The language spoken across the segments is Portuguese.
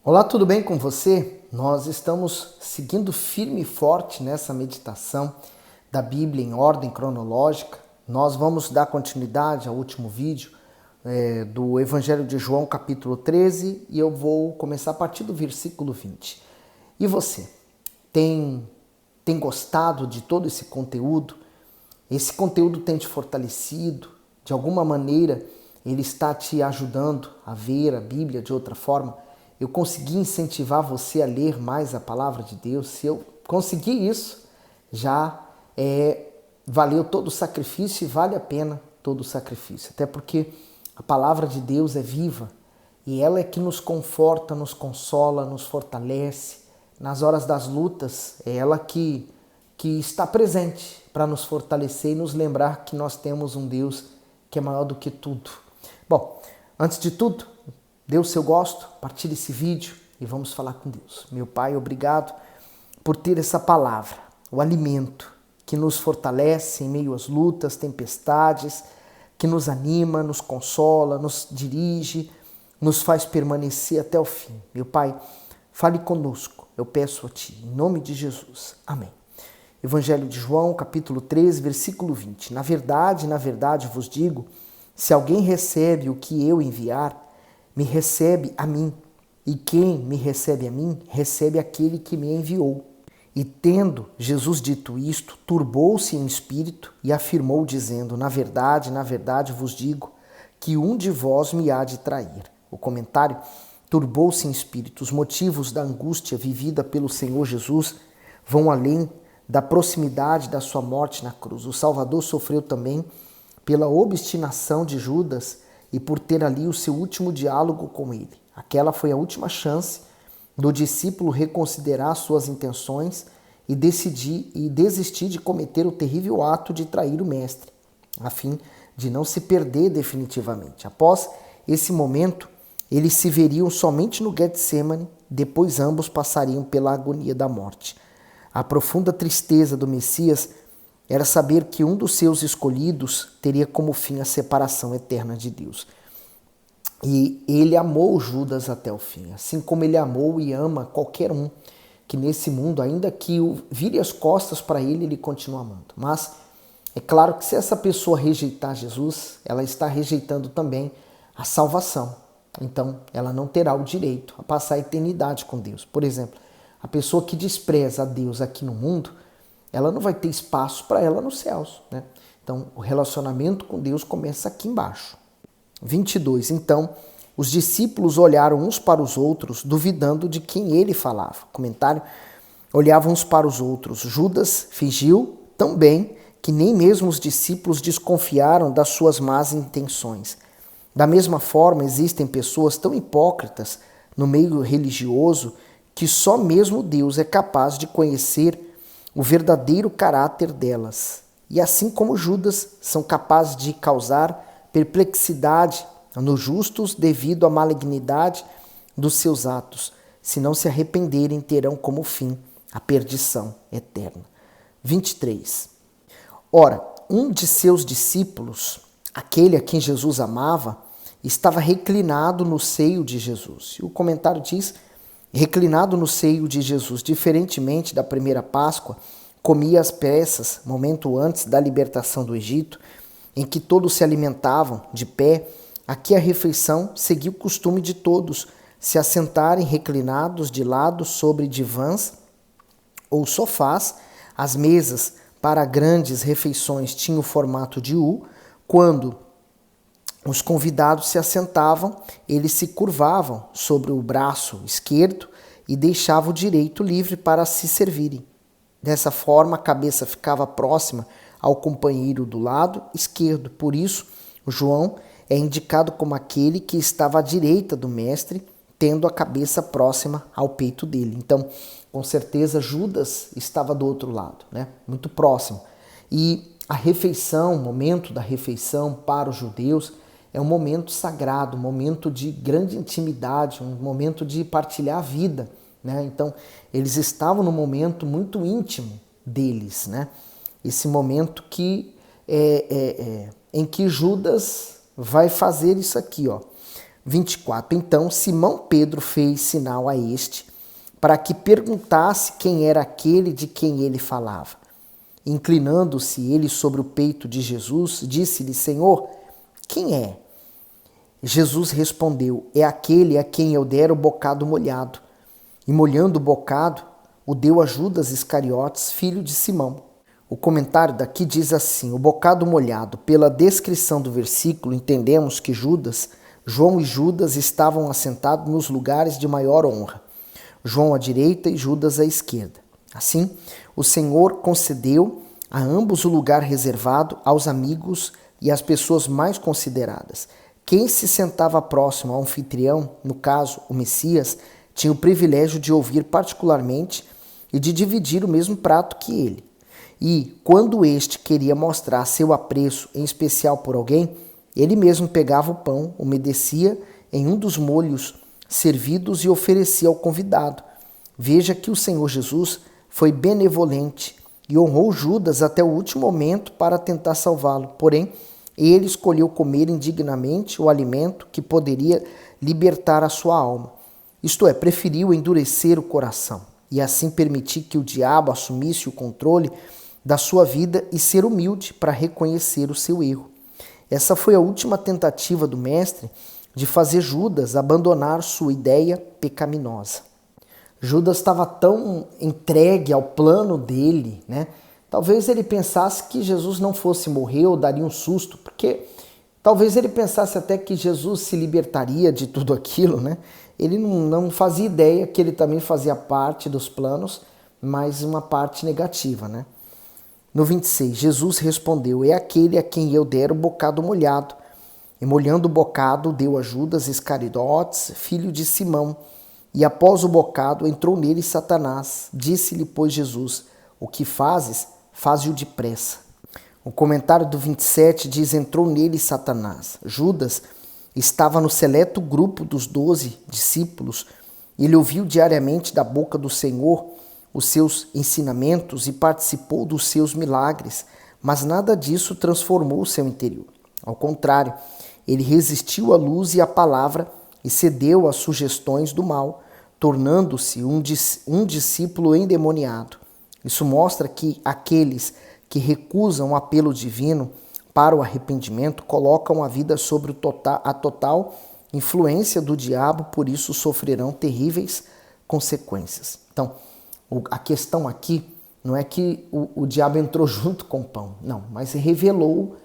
Olá, tudo bem com você? Nós estamos seguindo firme e forte nessa meditação da Bíblia em ordem cronológica. Nós vamos dar continuidade ao último vídeo do Evangelho de João, capítulo 13, e eu vou começar a partir do versículo 20. E você? Tem gostado de todo esse conteúdo? Esse conteúdo tem te fortalecido? De alguma maneira, ele está te ajudando a ver a Bíblia de outra forma? Eu consegui incentivar você a ler mais a palavra de Deus. Se eu conseguir isso, já valeu todo o sacrifício e vale a pena todo o sacrifício. Até porque a palavra de Deus é viva e ela é que nos conforta, nos consola, nos fortalece. Nas horas das lutas, é ela que está presente para nos fortalecer e nos lembrar que nós temos um Deus que é maior do que tudo. Bom, antes de tudo, dê o seu gosto, partilhe esse vídeo e vamos falar com Deus. Meu Pai, obrigado por ter essa palavra, o alimento que nos fortalece em meio às lutas, tempestades, que nos anima, nos consola, nos dirige, nos faz permanecer até o fim. Meu Pai, fale conosco, eu peço a Ti, em nome de Jesus. Amém. Evangelho de João, capítulo 13, versículo 20. Na verdade vos digo, se alguém recebe o que eu enviar, me recebe a mim, e quem me recebe a mim, recebe aquele que me enviou. E tendo Jesus dito isto, turbou-se em espírito e afirmou, dizendo, na verdade vos digo, que um de vós me há de trair. O comentário, turbou-se em espírito. Os motivos da angústia vivida pelo Senhor Jesus vão além da proximidade da sua morte na cruz. O Salvador sofreu também pela obstinação de Judas e por ter ali o seu último diálogo com ele. Aquela foi a última chance do discípulo reconsiderar suas intenções e desistir de cometer o terrível ato de trair o mestre, a fim de não se perder definitivamente. Após esse momento, eles se veriam somente no Getsêmani, depois ambos passariam pela agonia da morte. A profunda tristeza do Messias era saber que um dos seus escolhidos teria como fim a separação eterna de Deus. E ele amou Judas até o fim, assim como ele amou e ama qualquer um que nesse mundo, ainda que vire as costas para ele, ele continua amando. Mas é claro que se essa pessoa rejeitar Jesus, ela está rejeitando também a salvação. Então, ela não terá o direito a passar a eternidade com Deus. Por exemplo, a pessoa que despreza a Deus aqui no mundo, ela não vai ter espaço para ela nos céus, né? Então, o relacionamento com Deus começa aqui embaixo. 22. Então, os discípulos olharam uns para os outros, duvidando de quem ele falava. Comentário, olhavam uns para os outros. Judas fingiu tão bem que nem mesmo os discípulos desconfiaram das suas más intenções. Da mesma forma, existem pessoas tão hipócritas no meio religioso que só mesmo Deus é capaz de conhecer o verdadeiro caráter delas. E assim como Judas, são capazes de causar perplexidade nos justos devido à malignidade dos seus atos. Se não se arrependerem, terão como fim a perdição eterna. 23. Ora, um de seus discípulos, aquele a quem Jesus amava, estava reclinado no seio de Jesus. E o comentário diz, reclinado no seio de Jesus, diferentemente da primeira Páscoa, comia as peças, momento antes da libertação do Egito, em que todos se alimentavam de pé. Aqui a refeição seguia o costume de todos se assentarem reclinados de lado sobre divãs ou sofás. As mesas para grandes refeições tinham o formato de U. Quando os convidados se assentavam, eles se curvavam sobre o braço esquerdo e deixavam o direito livre para se servirem. Dessa forma, a cabeça ficava próxima ao companheiro do lado esquerdo. Por isso, João é indicado como aquele que estava à direita do mestre, tendo a cabeça próxima ao peito dele. Então, com certeza, Judas estava do outro lado, né? Muito próximo. E a refeição, o momento da refeição para os judeus, é um momento sagrado, um momento de grande intimidade, um momento de partilhar a vida, né? Então, eles estavam num momento muito íntimo deles, né? Esse momento em que Judas vai fazer isso aqui, ó. 24. Então Simão Pedro fez sinal a este, para que perguntasse quem era aquele de quem ele falava. Inclinando-se ele sobre o peito de Jesus, disse-lhe: Senhor, quem é? Jesus respondeu: é aquele a quem eu der o bocado molhado. E molhando o bocado, o deu a Judas Iscariotes, filho de Simão. O comentário daqui diz assim: o bocado molhado. Pela descrição do versículo, entendemos que João e Judas estavam assentados nos lugares de maior honra. João à direita e Judas à esquerda. Assim, o Senhor concedeu a ambos o lugar reservado aos amigos e às pessoas mais consideradas. Quem se sentava próximo ao anfitrião, no caso, o Messias, tinha o privilégio de ouvir particularmente e de dividir o mesmo prato que ele. E, quando este queria mostrar seu apreço, em especial por alguém, ele mesmo pegava o pão, umedecia em um dos molhos servidos e oferecia ao convidado. Veja que o Senhor Jesus foi benevolente e honrou Judas até o último momento para tentar salvá-lo. Porém, ele escolheu comer indignamente o alimento que poderia libertar a sua alma. Isto é, preferiu endurecer o coração e assim permitir que o diabo assumisse o controle da sua vida e ser humilde para reconhecer o seu erro. Essa foi a última tentativa do mestre de fazer Judas abandonar sua ideia pecaminosa. Judas estava tão entregue ao plano dele, né? Talvez ele pensasse que Jesus não fosse morrer ou daria um susto, porque talvez ele pensasse até que Jesus se libertaria de tudo aquilo, né? Ele não fazia ideia que ele também fazia parte dos planos, mas uma parte negativa, né? No 26, Jesus respondeu: é aquele a quem eu der o bocado molhado. E molhando o bocado, deu a Judas Iscariotes, filho de Simão. E após o bocado, entrou nele Satanás. Disse-lhe, pois, Jesus: o que fazes, faze-o depressa. O comentário do 27 diz: entrou nele Satanás. Judas estava no seleto grupo dos 12 discípulos. Ele ouviu diariamente da boca do Senhor os seus ensinamentos e participou dos seus milagres, mas nada disso transformou o seu interior. Ao contrário, ele resistiu à luz e à palavra e cedeu às sugestões do mal, tornando-se um discípulo endemoniado. Isso mostra que aqueles que recusam o apelo divino para o arrependimento colocam a vida sobre a total influência do diabo, por isso sofrerão terríveis consequências. Então, a questão aqui não é que o diabo entrou junto com o pão, não, mas revelou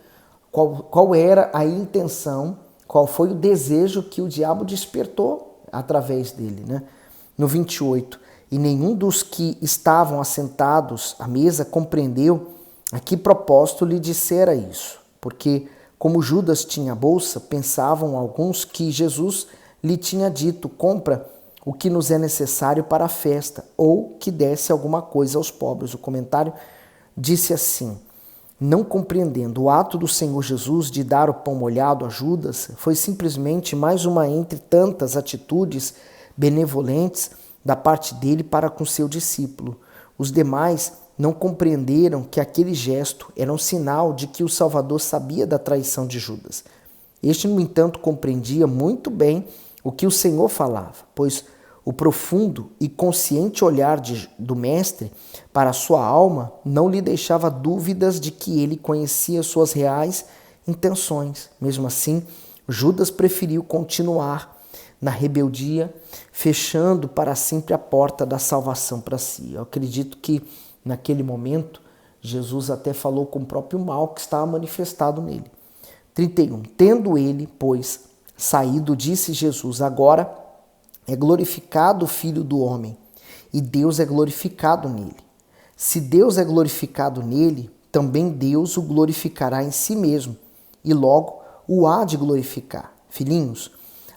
qual era a intenção, qual foi o desejo que o diabo despertou através dele, né? No 28, e nenhum dos que estavam assentados à mesa compreendeu a que propósito lhe dissera isso, porque, como Judas tinha a bolsa, pensavam alguns que Jesus lhe tinha dito: compra o que nos é necessário para a festa, ou que desse alguma coisa aos pobres. O comentário disse assim: não compreendendo o ato do Senhor Jesus de dar o pão molhado a Judas, foi simplesmente mais uma entre tantas atitudes benevolentes da parte dele para com seu discípulo. Os demais não compreenderam que aquele gesto era um sinal de que o Salvador sabia da traição de Judas. Este, no entanto, compreendia muito bem o que o Senhor falava, pois o profundo e consciente olhar do Mestre para a sua alma não lhe deixava dúvidas de que ele conhecia suas reais intenções. Mesmo assim, Judas preferiu continuar na rebeldia, fechando para sempre a porta da salvação para si. Eu acredito que naquele momento Jesus até falou com o próprio mal que estava manifestado nele. 31. Tendo ele, pois, saído, disse Jesus: agora é glorificado o Filho do Homem, e Deus é glorificado nele. Se Deus é glorificado nele, também Deus o glorificará em si mesmo, e logo o há de glorificar. Filhinhos,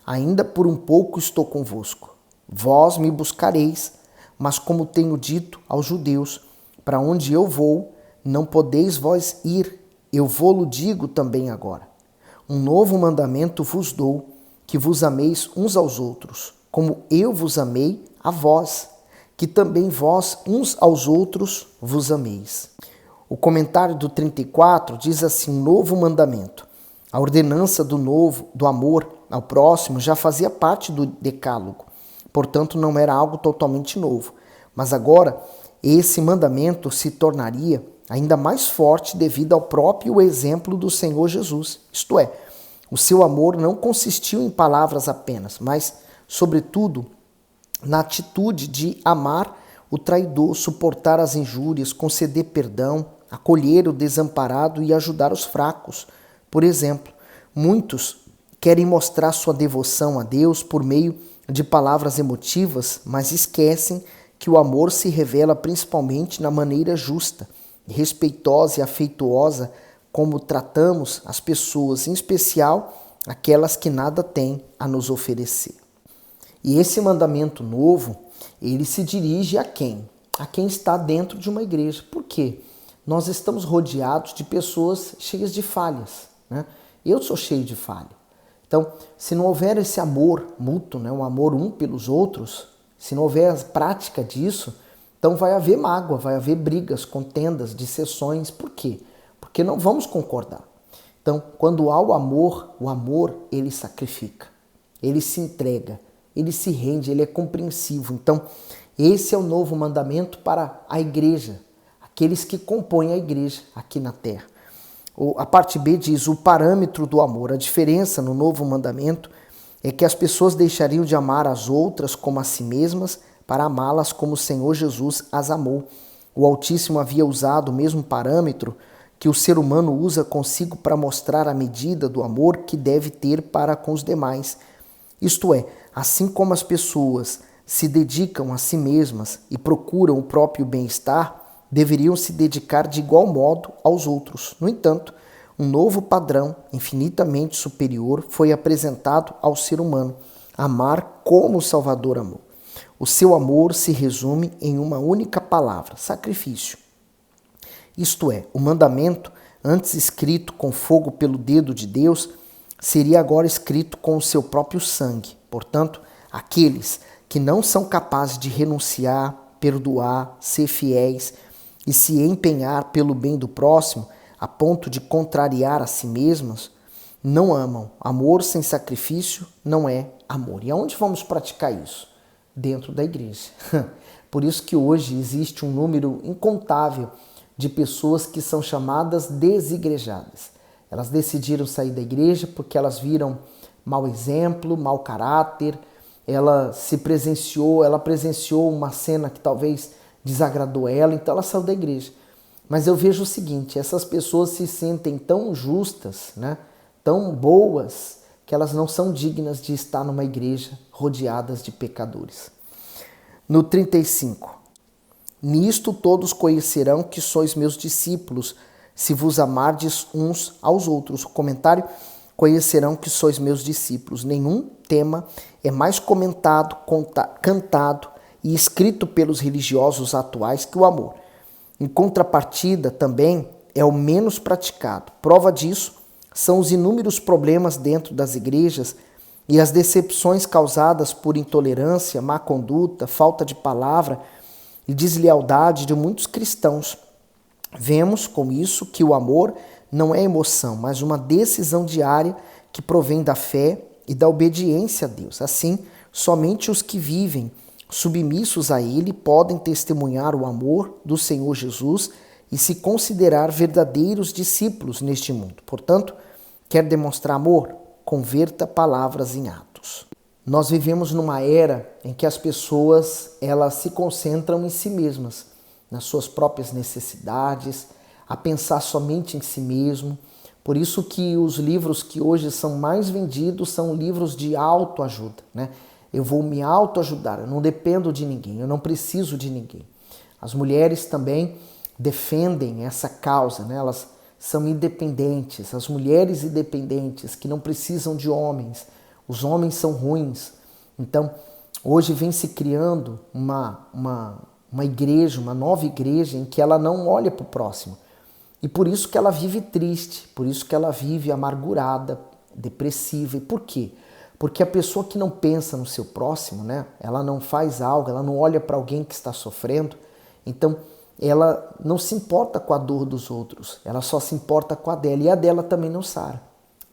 ainda por um pouco estou convosco. Vós me buscareis, mas como tenho dito aos judeus, para onde eu vou, não podeis vós ir. Eu vou-lo digo também agora. Um novo mandamento vos dou, que vos ameis uns aos outros, como eu vos amei a vós, que também vós uns aos outros vos ameis. O comentário do 34 diz assim: um novo mandamento. A ordenança do amor ao próximo já fazia parte do decálogo, portanto não era algo totalmente novo. Mas agora esse mandamento se tornaria ainda mais forte devido ao próprio exemplo do Senhor Jesus. Isto é, o seu amor não consistiu em palavras apenas, mas, sobretudo, na atitude de amar o traidor, suportar as injúrias, conceder perdão, acolher o desamparado e ajudar os fracos. Por exemplo, muitos querem mostrar sua devoção a Deus por meio de palavras emotivas, mas esquecem que o amor se revela principalmente na maneira justa, respeitosa e afetuosa como tratamos as pessoas, em especial aquelas que nada têm a nos oferecer. E esse mandamento novo, ele se dirige a quem? A quem está dentro de uma igreja. Por quê? Nós estamos rodeados de pessoas cheias de falhas, né? Eu sou cheio de falha. Então, se não houver esse amor mútuo, né, um amor um pelos outros, se não houver a prática disso, então vai haver mágoa, vai haver brigas, contendas, dissessões. Por quê? Porque não vamos concordar. Então, quando há o amor, ele sacrifica, ele se entrega, ele se rende, ele é compreensivo. Então, esse é o novo mandamento para a igreja, aqueles que compõem a igreja aqui na terra. A parte B diz o parâmetro do amor. A diferença no novo mandamento é que as pessoas deixariam de amar as outras como a si mesmas para amá-las como o Senhor Jesus as amou. O Altíssimo havia usado o mesmo parâmetro que o ser humano usa consigo para mostrar a medida do amor que deve ter para com os demais. Isto é, assim como as pessoas se dedicam a si mesmas e procuram o próprio bem-estar, deveriam se dedicar de igual modo aos outros. No entanto, um novo padrão infinitamente superior foi apresentado ao ser humano: amar como o Salvador amou. O seu amor se resume em uma única palavra: sacrifício. Isto é, o mandamento, antes escrito com fogo pelo dedo de Deus, seria agora escrito com o seu próprio sangue. Portanto, aqueles que não são capazes de renunciar, perdoar, ser fiéis e se empenhar pelo bem do próximo, a ponto de contrariar a si mesmos, não amam. Amor sem sacrifício não é amor. E aonde vamos praticar isso? Dentro da igreja. Por isso que hoje existe um número incontável de pessoas que são chamadas desigrejadas. Elas decidiram sair da igreja porque elas viram mau exemplo, mau caráter, ela presenciou uma cena que talvez desagradou ela, então ela saiu da igreja. Mas eu vejo o seguinte: essas pessoas se sentem tão justas, né, tão boas, que elas não são dignas de estar numa igreja rodeadas de pecadores. No 35, nisto todos conhecerão que sois meus discípulos, se vos amardes uns aos outros. O comentário: conhecerão que sois meus discípulos. Nenhum tema é mais comentado, cantado e escrito pelos religiosos atuais que o amor. Em contrapartida, também é o menos praticado. Prova disso são os inúmeros problemas dentro das igrejas e as decepções causadas por intolerância, má conduta, falta de palavra e deslealdade de muitos cristãos. Vemos com isso que o amor não é emoção, mas uma decisão diária que provém da fé e da obediência a Deus. Assim, somente os que vivem submissos a Ele podem testemunhar o amor do Senhor Jesus e se considerar verdadeiros discípulos neste mundo. Portanto, quer demonstrar amor? Converta palavras em atos. Nós vivemos numa era em que as pessoas elas se concentram em si mesmas, nas suas próprias necessidades, a pensar somente em si mesmo. Por isso que os livros que hoje são mais vendidos são livros de autoajuda, né? Eu vou me autoajudar, eu não dependo de ninguém, eu não preciso de ninguém. As mulheres também defendem essa causa, né? Elas são independentes, as mulheres independentes que não precisam de homens, os homens são ruins. Então, hoje vem se criando uma igreja, uma nova igreja em que ela não olha para o próximo. E por isso que ela vive triste, por isso que ela vive amargurada, depressiva. E por quê? Porque a pessoa que não pensa no seu próximo, né, ela não faz algo, ela não olha para alguém que está sofrendo, então ela não se importa com a dor dos outros, ela só se importa com a dela, e a dela também não sara.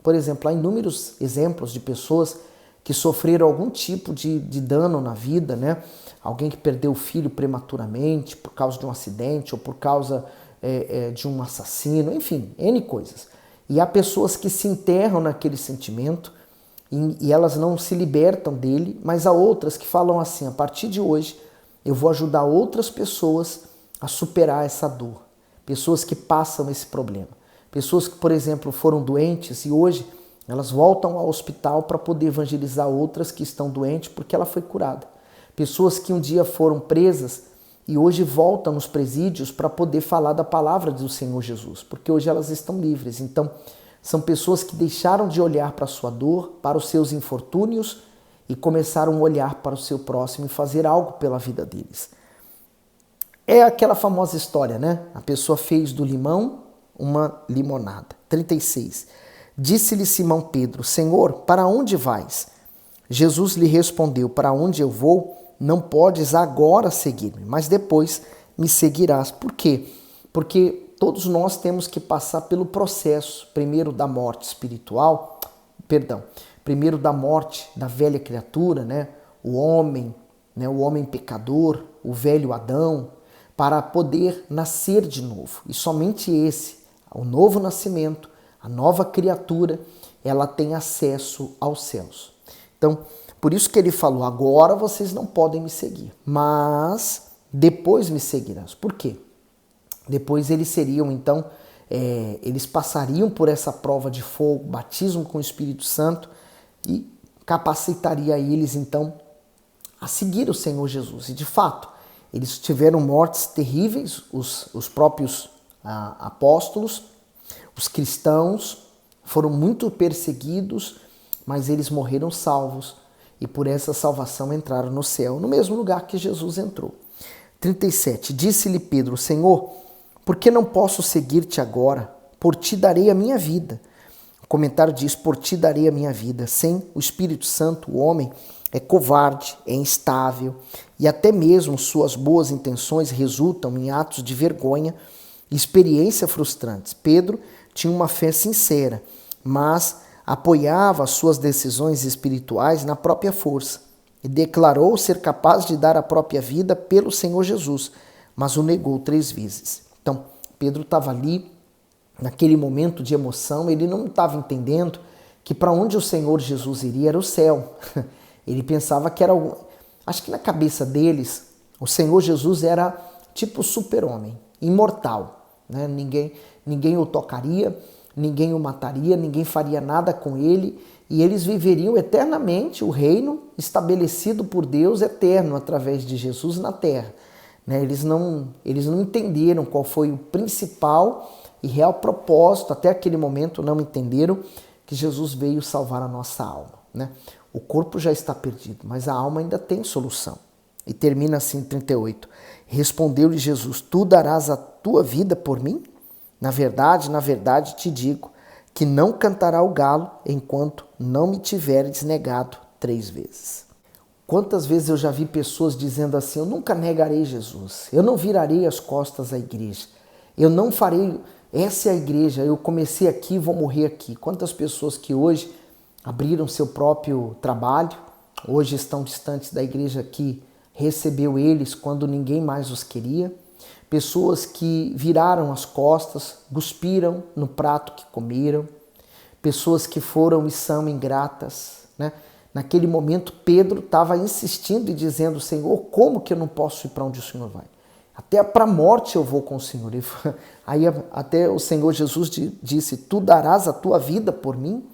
Por exemplo, há inúmeros exemplos de pessoas que sofreram algum tipo de dano na vida, né? Alguém que perdeu o filho prematuramente por causa de um acidente ou por causa de um assassino, enfim, N coisas. E há pessoas que se enterram naquele sentimento e elas não se libertam dele, mas há outras que falam assim: a partir de hoje eu vou ajudar outras pessoas a superar essa dor. Pessoas que passam esse problema. Pessoas que, por exemplo, foram doentes e hoje elas voltam ao hospital para poder evangelizar outras que estão doentes porque ela foi curada. Pessoas que um dia foram presas e hoje voltam nos presídios para poder falar da palavra do Senhor Jesus, porque hoje elas estão livres. Então, são pessoas que deixaram de olhar para a sua dor, para os seus infortúnios e começaram a olhar para o seu próximo e fazer algo pela vida deles. É aquela famosa história, né? A pessoa fez do limão uma limonada. 36. Disse-lhe Simão Pedro: Senhor, para onde vais? Jesus lhe respondeu: para onde eu vou, não podes agora seguir-me, mas depois me seguirás. Por quê? Porque todos nós temos que passar pelo processo, primeiro da morte espiritual, primeiro da morte da velha criatura, né? O homem pecador, o velho Adão, para poder nascer de novo. E somente o novo nascimento, a nova criatura, ela tem acesso aos céus. Então, por isso que ele falou: agora vocês não podem me seguir, mas depois me seguirás. Por quê? Depois eles seriam, então, eles passariam por essa prova de fogo, batismo com o Espírito Santo, e capacitaria eles, então, a seguir o Senhor Jesus. E, de fato, eles tiveram mortes terríveis, os próprios apóstolos, os cristãos foram muito perseguidos, mas eles morreram salvos e por essa salvação entraram no céu, no mesmo lugar que Jesus entrou. 37. Disse-lhe Pedro: Senhor, por que não posso seguir-te agora? Por ti darei a minha vida. O comentário diz: por ti darei a minha vida. Sem o Espírito Santo, o homem é covarde, é instável e até mesmo suas boas intenções resultam em atos de vergonha e experiências frustrantes. Pedro tinha uma fé sincera, mas apoiava as suas decisões espirituais na própria força e declarou ser capaz de dar a própria vida pelo Senhor Jesus, mas o negou 3 vezes. Então, Pedro estava ali, naquele momento de emoção, ele não estava entendendo que para onde o Senhor Jesus iria era o céu. Ele pensava que era... Acho que na cabeça deles, o Senhor Jesus era tipo super-homem, imortal, né? Ninguém o tocaria, ninguém o mataria, ninguém faria nada com ele, e eles viveriam eternamente o reino estabelecido por Deus eterno através de Jesus na terra. Né? Eles não entenderam qual foi o principal e real propósito, até aquele momento não entenderam que Jesus veio salvar a nossa alma. Né? O corpo já está perdido, mas a alma ainda tem solução. E termina assim 38. Respondeu-lhe Jesus: tu darás a tua vida por mim? Na verdade te digo que não cantará o galo enquanto não me tiveres negado 3 vezes. Quantas vezes eu já vi pessoas dizendo assim: eu nunca negarei Jesus, eu não virarei as costas à igreja, eu não farei, essa é a igreja, eu comecei aqui e vou morrer aqui. Quantas pessoas que hoje abriram seu próprio trabalho, hoje estão distantes da igreja que recebeu eles quando ninguém mais os queria. Pessoas que viraram as costas, cuspiram no prato que comeram. Pessoas que foram e são ingratas. Né? Naquele momento, Pedro estava insistindo e dizendo: Senhor, como que eu não posso ir para onde o Senhor vai? Até para a morte eu vou com o Senhor. Aí até o Senhor Jesus disse: tu darás a tua vida por mim?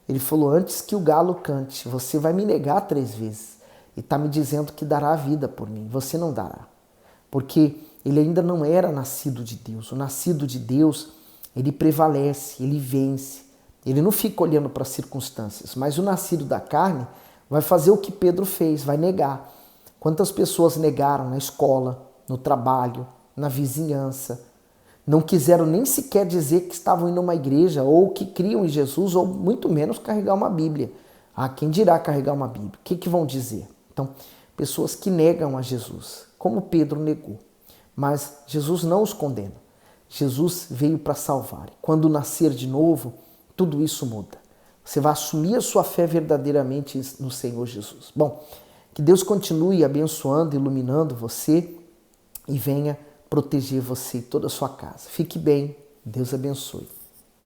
Ele falou: antes que o galo cante, você vai me negar 3 vezes. E está me dizendo que dará a vida por mim. Você não dará. Porque ele ainda não era nascido de Deus. O nascido de Deus, ele prevalece, ele vence. Ele não fica olhando para as circunstâncias. Mas o nascido da carne vai fazer o que Pedro fez, vai negar. Quantas pessoas negaram na escola, no trabalho, na vizinhança? Não quiseram nem sequer dizer que estavam indo a uma igreja ou que criam em Jesus, ou muito menos carregar uma Bíblia. Ah, quem dirá carregar uma Bíblia? O que vão dizer? Então, pessoas que negam a Jesus, como Pedro negou. Mas Jesus não os condena. Jesus veio para salvar. Quando nascer de novo, tudo isso muda. Você vai assumir a sua fé verdadeiramente no Senhor Jesus. Bom, que Deus continue abençoando, iluminando você e venha proteger você e toda a sua casa. Fique bem, Deus abençoe.